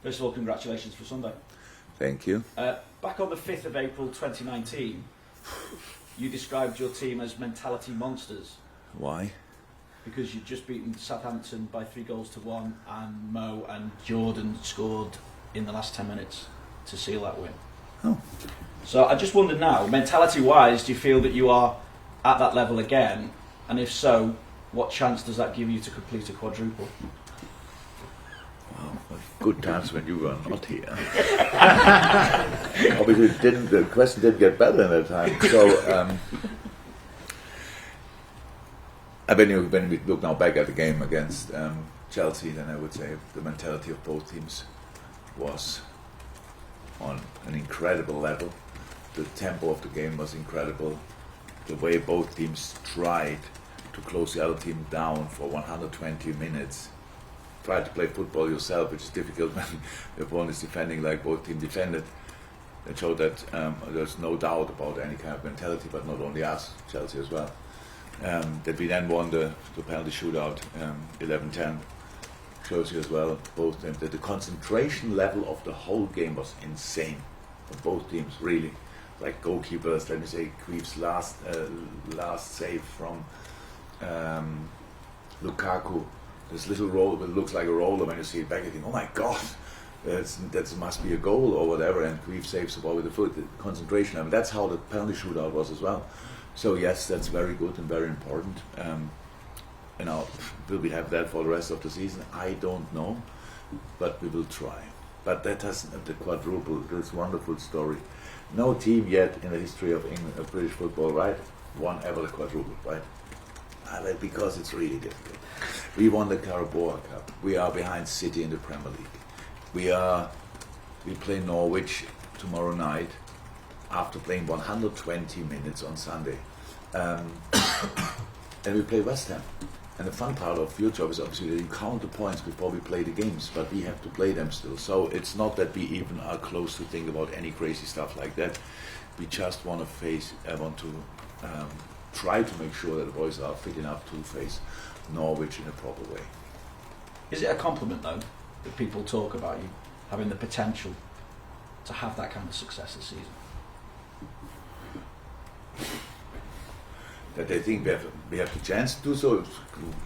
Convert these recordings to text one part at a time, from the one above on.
First of all, congratulations for Sunday. Thank you. Back on the 5th of April 2019, you described your team as mentality monsters. Why? Because you'd just beaten Southampton by 3-1, and Mo and Jordan scored in the last 10 minutes to seal that win. Oh. So I just wonder now, mentality-wise, do you feel that you are at that level again? And if so, what chance does that give you to complete a quadruple? Wow, good times when you were not here. Obviously, the question didn't get better in that time. So, when we look now back at the game against Chelsea, then I would say the mentality of both teams was on an incredible level. The tempo of the game was incredible. The way both teams tried to close the other team down for 120 minutes. Try to play football yourself, which is difficult when the opponent is defending like both teams defended. It showed that there's no doubt about any kind of mentality, but not only us, Chelsea as well. That we then won the penalty shootout 11-10 shows you as well, both teams, that the concentration level of the whole game was insane for both teams, really. Like goalkeepers, let me say, Queef's last save from Lukaku. This little roll that looks like a roller, when you see it back, you think, oh my God, that must be a goal or whatever, and Queef saves the ball with the foot. The concentration, I mean, that's how the penalty shootout was as well. So yes, that's very good and very important. Will we have that for the rest of the season? I don't know, but we will try. But that has the quadruple, this wonderful story. No team yet in the history of England, of British football, right, won ever the quadruple, right? Because it's really difficult. We won the Carabao Cup. We are behind City in the Premier League. We play Norwich tomorrow night after playing 120 minutes on Sunday. And we play West Ham. And the fun part of your job is obviously that you count the points before we play the games, but we have to play them still. So it's not that we even are close to think about any crazy stuff like that. We just want to try to make sure that the boys are fit enough to face Norwich in a proper way. Is it a compliment, though, that people talk about you having the potential to have that kind of success this season? That they think we have the chance to do so,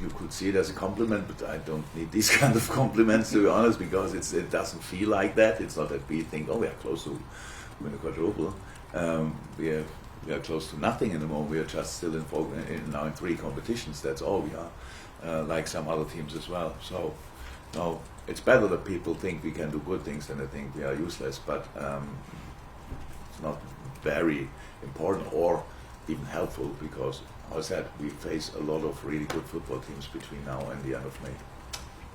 you could see it as a compliment, but I don't need these kind of compliments, to be honest, because it doesn't feel like that. It's not that we think, oh, we are close to win a quadruple. We are close to nothing in the moment. We are just still now in 3 competitions. That's all we are, like some other teams as well. So, no, it's better that people think we can do good things than they think we are useless. But it's not very important or even helpful, because, as I said, we face a lot of really good football teams between now and the end of May.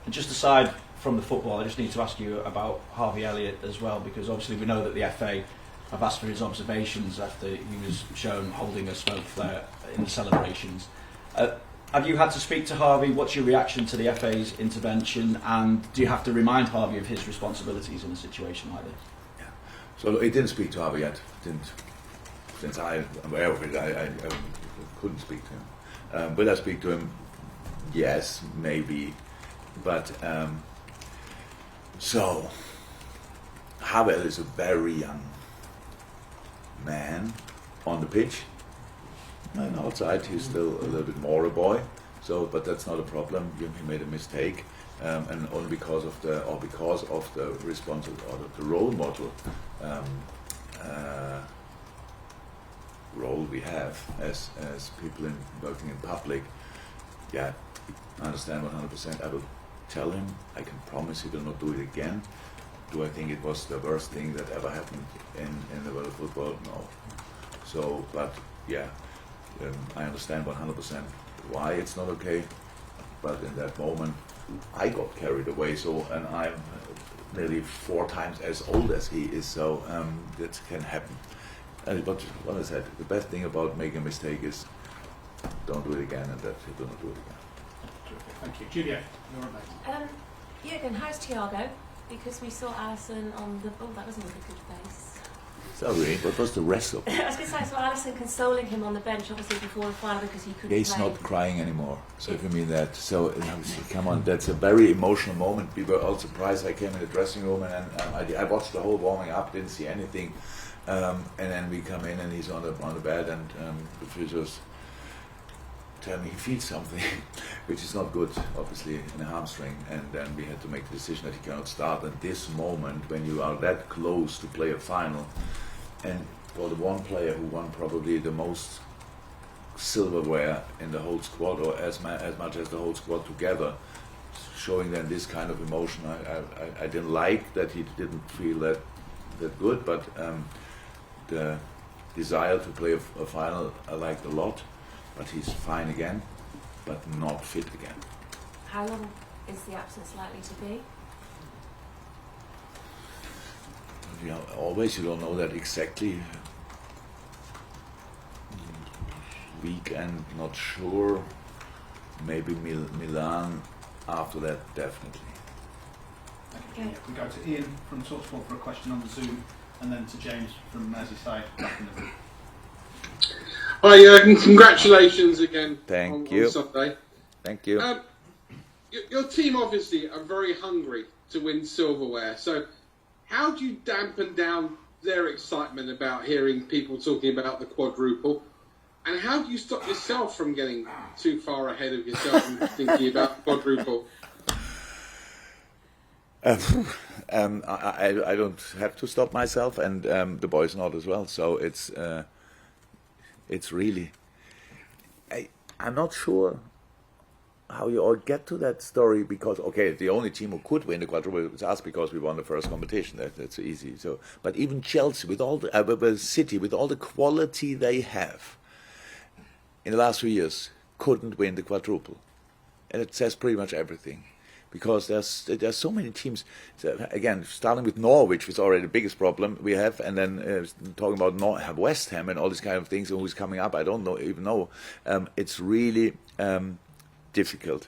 And just aside from the football, I just need to ask you about Harvey Elliott as well, because obviously we know that the FA have asked for his observations after he was shown holding a smoke flare in the celebrations. Have you had to speak to Harvey? What's your reaction to the FA's intervention, and do you have to remind Harvey of his responsibilities in a situation like this? Yeah. So I didn't speak to Harvey yet. Since I'm aware of it, I couldn't speak to him. Will I speak to him? Yes, maybe. But so Harvey is a very young man on the pitch, and outside he's still a little bit more a boy. So, but that's not a problem. He made a mistake, and only because of the the role model role we have as people working in public. Yeah, I understand 100%. I will tell him. I can promise he will not do it again. Do I think it was the worst thing that ever happened in the world of football? No. So, but yeah, I understand 100% why it's not okay. But in that moment, I got carried away. So, and I'm nearly 4 times as old as he is. So that can happen. But what I said, the best thing about making a mistake is don't do it again, and that you do not do it again. Terrific. Thank you. Julia, you're up next. Jurgen, how's Thiago? Because we saw Alisson on the... Oh, that wasn't a good face. Sorry, what was the rest of it? I was going to say, so Alisson consoling him on the bench, obviously before the final because he couldn't He's play. not crying anymore, so if you mean that. So, come on, that's a very emotional moment. We were all surprised. I came in the dressing room and I watched the whole warming up, didn't see anything. And then we come in and he's on the bed and the physios tell me he feels something, which is not good, obviously, in a hamstring. And then we had to make the decision that he cannot start. At this moment, when you are that close to play a final, and for the one player who won probably the most silverware in the whole squad, or as much as the whole squad together, showing them this kind of emotion, I didn't like that he didn't feel that good, but the desire to play a final I liked a lot. But he's fine again, but not fit again. How long is the absence likely to be? You know, always you don't know that exactly. Weekend, not sure. Maybe Milan. After that, definitely. Thank you. We go to Ian from TalkSport for a question on the Zoom, and then to James from Merseyside back in the room. Hi, Jurgen. Congratulations again Thank on you. Sunday. Thank you. Your team obviously are very hungry to win silverware. So how do you dampen down their excitement about hearing people talking about the quadruple? And how do you stop yourself from getting too far ahead of yourself and thinking about quadruple? I don't have to stop myself, and the boys not as well. So it's really, I'm not sure how you all get to that story, because okay, the only team who could win the quadruple is us because we won the first competition. That's easy. So, but even Chelsea, with all the City, with all the quality they have, in the last 3 years, couldn't win the quadruple, and it says pretty much everything. Because there's so many teams. So again, starting with Norwich, which is already the biggest problem we have, and then talking about West Ham and all these kind of things, and who's coming up, I don't even know. It's really difficult,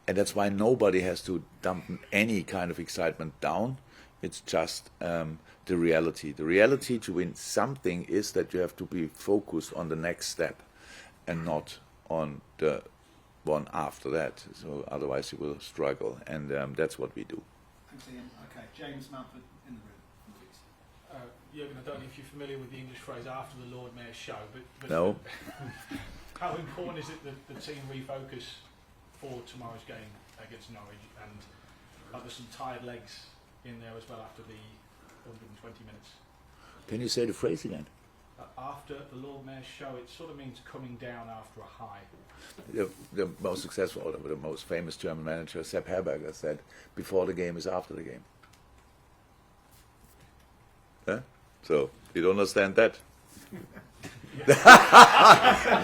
and that's why nobody has to dump any kind of excitement down. It's just the reality. The reality to win something is that you have to be focused on the next step, and not on the one after that, so otherwise you will struggle, and that's what we do. Thanks, Ian. Okay, James Mountford in the room, please. Jurgen, I don't know if you're familiar with the English phrase "after the Lord Mayor's show," but No. How important is it that the team refocus for tomorrow's game against Norwich, and there's some tired legs in there as well after the 120 minutes? Can you say the phrase again? After the Lord Mayor's show, it sort of means coming down after a high. The most successful, or the most famous German manager, Sepp Herberger, said, "Before the game is after the game." Huh? So you don't understand that?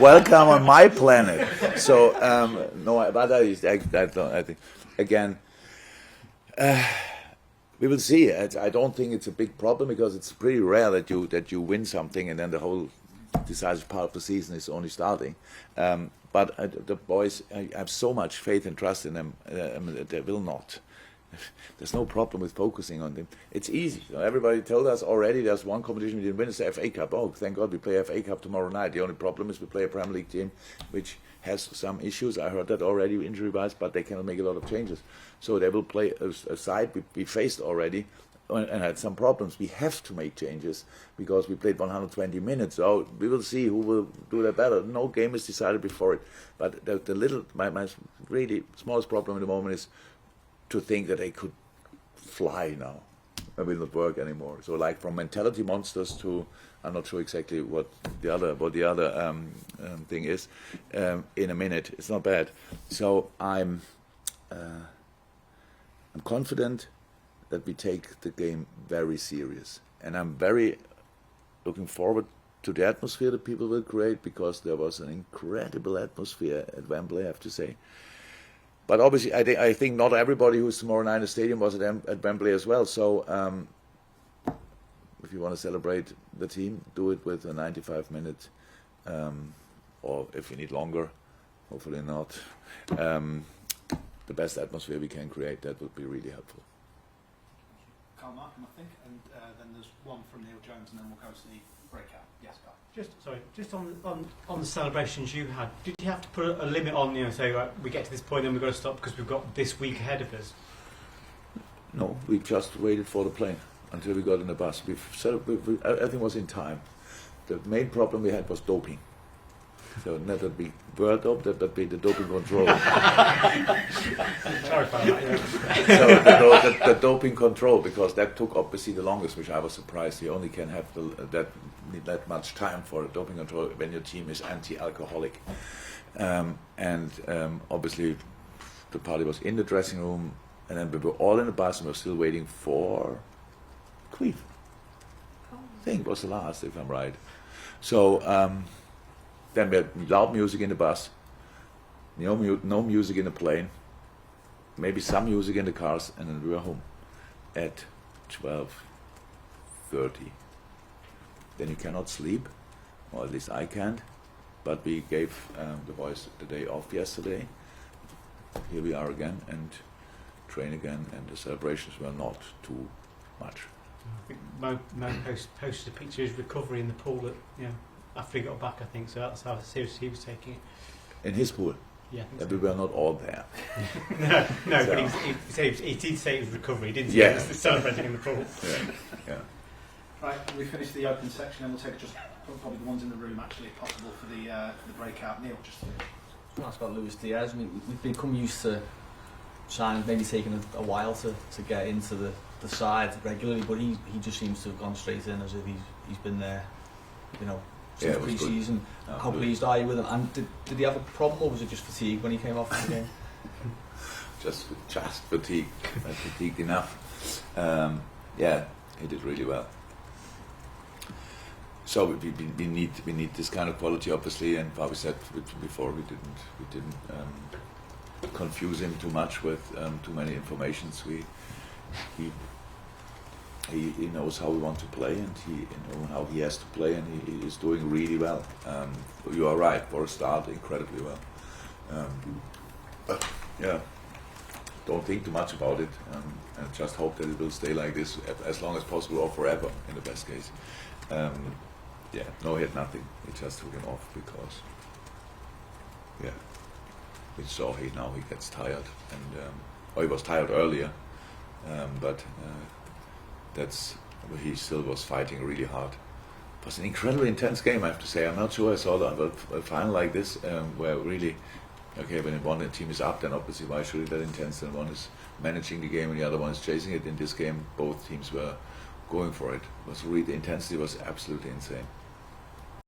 Welcome on my planet. So no, but I think again. We will see. I don't think it's a big problem, because it's pretty rare that you win something and then the whole decisive part of the season is only starting. But the boys, I have so much faith and trust in them. They will not. There's no problem with focusing on them. It's easy. Everybody told us already there's one competition we didn't win, it's the FA Cup. Oh, thank God we play FA Cup tomorrow night. The only problem is we play a Premier League team which has some issues. I heard that already injury-wise, but they cannot make a lot of changes. So they will play a side we faced already and had some problems. We have to make changes because we played 120 minutes. So we will see who will do that better. No game is decided before it. But my really smallest problem at the moment is to think that they could fly now. It will not work anymore. So like from mentality monsters to, I'm not sure exactly what the other thing is. In a minute, it's not bad. So I'm confident that we take the game very serious, and I'm very looking forward to the atmosphere that people will create, because there was an incredible atmosphere at Wembley, I have to say. But obviously, I think not everybody who's tomorrow night in the stadium was at Wembley as well. So if you want to celebrate the team, do it with a 95-minute, or if you need longer, hopefully not, the best atmosphere we can create. That would be really helpful. Carl Carl Markham, I think, and then there's one from Neil Jones, and then we'll go to the breakout. Yes, Carl. Just on the celebrations you had, did you have to put a limit on, say, right, we get to this point, then we've got to stop because we've got this week ahead of us? No, we just waited for the plane until we got in the bus. Everything was in time. The main problem we had was doping. So not that be word up, that be the doping control. Clarify that, yeah. So the doping control, because that took obviously the longest, which I was surprised. You only can have that much time for a doping control when your team is anti-alcoholic. Obviously the party was in the dressing room, and then we were all in the bus and we were still waiting for Queen. I think it was the last, if I'm right. So then we had loud music in the bus, no music in the plane, maybe some music in the cars, and then we were home at 12:30. Then you cannot sleep, or at least I can't, but we gave the boys the day off yesterday. Here we are again and train again, and the celebrations were not too much. I think Mo posted a picture of his recovery in the pool after he got back, I think, so that's how seriously he was taking it. In his pool? Yeah. We were not all there. no, So- but he did say it was recovery, he didn't say Yeah. he was celebrating in the pool. Yeah. Right, we finished the open section, and we'll take just probably the ones in the room, actually, if possible, for the breakout. Neil, just That's about Luis Diaz. I mean, we've become used to signings maybe taking a while to get into the side regularly, but he just seems to have gone straight in as if he's been there, since it was good. pre-season. How pleased are you with him? And did he have a problem, or was it just fatigue when he came off the game? Just fatigue, fatigued enough. He did really well. So we need this kind of quality, obviously, and Harvey said before we didn't confuse him too much with too many informations. He knows how we want to play, and he knows how he has to play, and he is doing really well. You are right, for a start, incredibly well. Don't think too much about it, and just hope that it will stay like this as long as possible, or forever in the best case. No, he had nothing. We just took him off because, we saw now he gets tired, and he was tired earlier, but he still was fighting really hard. It was an incredibly intense game, I have to say. I'm not sure I saw that, but a final like this, where really, when one team is up, then obviously why should it be that intense? And one is managing the game and the other one is chasing it. In this game, both teams were going for it. The intensity was absolutely insane.